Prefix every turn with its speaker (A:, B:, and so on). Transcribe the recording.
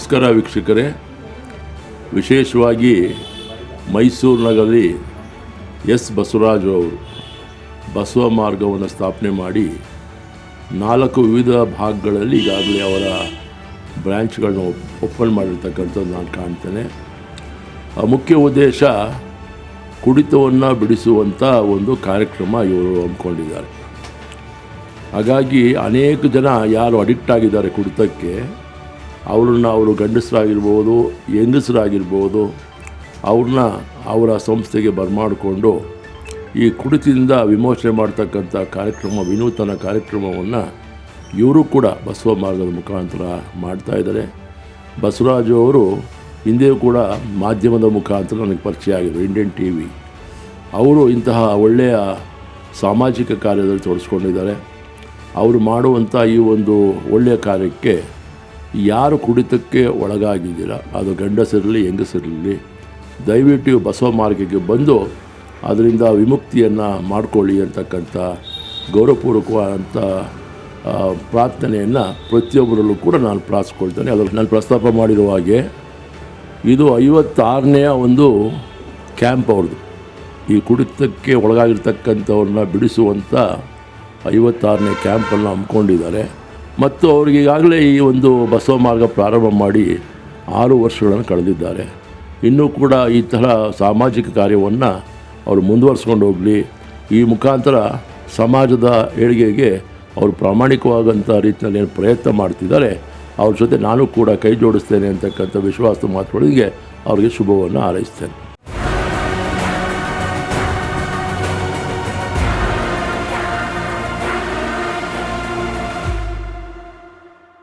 A: ನಮಸ್ಕಾರ ವೀಕ್ಷಕರೇ. ವಿಶೇಷವಾಗಿ ಮೈಸೂರು ನಗರದಲ್ಲಿ ಎಸ್ ಬಸವರಾಜ್ ಅವರು ಬಸವ ಮಾರ್ಗವನ್ನು ಸ್ಥಾಪನೆ ಮಾಡಿ 4 ವಿವಿಧ ಭಾಗಗಳಲ್ಲಿ ಈಗಾಗಲೇ ಅವರ ಬ್ರ್ಯಾಂಚ್ಗಳನ್ನು ಓಪನ್ ಮಾಡಿರ್ತಕ್ಕಂಥದ್ದು ನಾನು ಕಾಣ್ತೇನೆ. ಮುಖ್ಯ ಉದ್ದೇಶ ಕುಡಿತವನ್ನು ಬಿಡಿಸುವಂಥ ಒಂದು ಕಾರ್ಯಕ್ರಮ ಇವರು ಹಮ್ಮಿಕೊಂಡಿದ್ದಾರೆ. ಹಾಗಾಗಿ ಅನೇಕ ಜನ ಯಾರು ಅಡಿಕ್ಟ್ ಆಗಿದ್ದಾರೆ ಕುಡಿತಕ್ಕೆ, ಅವರು ಗಂಡಸರಾಗಿರ್ಬೋದು, ಹೆಂಗಸರಾಗಿರ್ಬೋದು, ಅವ್ರನ್ನ ಅವರ ಸಂಸ್ಥೆಗೆ ಬರಮಾಡಿಕೊಂಡು ಈ ಕುಡಿತದಿಂದ ವಿಮೋಚನೆ ಮಾಡ್ತಕ್ಕಂಥ ಕಾರ್ಯಕ್ರಮ, ವಿನೂತನ ಕಾರ್ಯಕ್ರಮವನ್ನು ಇವರು ಕೂಡ ಬಸವ ಮಾರ್ಗದ ಮುಖಾಂತರ ಮಾಡ್ತಾಯಿದ್ದಾರೆ. ಬಸವರಾಜು ಅವರು ಹಿಂದೆಯೂ ಕೂಡ ಮಾಧ್ಯಮದ ಮುಖಾಂತರ ನನಗೆ ಪರಿಚಯ ಆಗಿದ್ದರು, ಇಂಡಿಯನ್ TV. ಅವರು ಇಂತಹ ಒಳ್ಳೆಯ ಸಾಮಾಜಿಕ ಕಾರ್ಯದಲ್ಲಿ ತೊಡಗಿಸ್ಕೊಂಡಿದ್ದಾರೆ. ಅವರು ಮಾಡುವಂಥ ಈ ಒಂದು ಒಳ್ಳೆಯ ಕಾರ್ಯಕ್ಕೆ ಯಾರು ಕುಡಿತಕ್ಕೆ ಒಳಗಾಗಿದ್ದೀರ, ಅದು ಗಂಡಸಿರಲಿ ಹೆಂಗಸಿರಲಿ, ದಯವಿಟ್ಟು ಬಸವ ಮಾರ್ಗಕ್ಕೆ ಬಂದು ಅದರಿಂದ ವಿಮುಕ್ತಿಯನ್ನು ಮಾಡಿಕೊಳ್ಳಿ ಅಂತಕ್ಕಂಥ ಗೌರವಪೂರ್ವಕವಾದಂಥ ಪ್ರಾರ್ಥನೆಯನ್ನು ಪ್ರತಿಯೊಬ್ಬರಲ್ಲೂ ಕೂಡ ನಾನು ಪ್ರಾರ್ಥಿಸ್ಕೊಳ್ತೇನೆ. ಅದರಲ್ಲಿ ನಾನು ಪ್ರಸ್ತಾಪ ಮಾಡಿರುವ ಹಾಗೆ ಇದು 56ನೇ ಒಂದು ಕ್ಯಾಂಪ್ ಅವ್ರದ್ದು. ಈ ಕುಡಿತಕ್ಕೆ ಒಳಗಾಗಿರ್ತಕ್ಕಂಥವ್ರನ್ನ ಬಿಡಿಸುವಂಥ 56ನೇ ಕ್ಯಾಂಪನ್ನು ಹಮ್ಮಿಕೊಂಡಿದ್ದಾರೆ. ಮತ್ತು ಅವ್ರಿಗೆ ಈಗಾಗಲೇ ಈ ಒಂದು ಬಸವ ಮಾರ್ಗ ಪ್ರಾರಂಭ ಮಾಡಿ 6 ವರ್ಷಗಳನ್ನು ಕಳೆದಿದ್ದಾರೆ. ಇನ್ನೂ ಕೂಡ ಈ ಥರ ಸಾಮಾಜಿಕ ಕಾರ್ಯವನ್ನು ಅವರು ಮುಂದುವರಿಸ್ಕೊಂಡು ಹೋಗಲಿ. ಈ ಮುಖಾಂತರ ಸಮಾಜದ ಏಳಿಗೆಗೆ ಅವರು ಪ್ರಾಮಾಣಿಕವಾದಂಥ ರೀತಿಯಲ್ಲಿ ಏನು ಪ್ರಯತ್ನ ಮಾಡ್ತಿದ್ದಾರೆ, ಅವ್ರ ಜೊತೆ ನಾನು ಕೂಡ ಕೈ ಜೋಡಿಸ್ತೇನೆ ಅಂತಕ್ಕಂಥ ವಿಶ್ವಾಸದ ಮಾತುಗಳಿಗೆ ಅವರಿಗೆ ಶುಭವನ್ನು ಹಾರೈಸ್ತೇನೆ.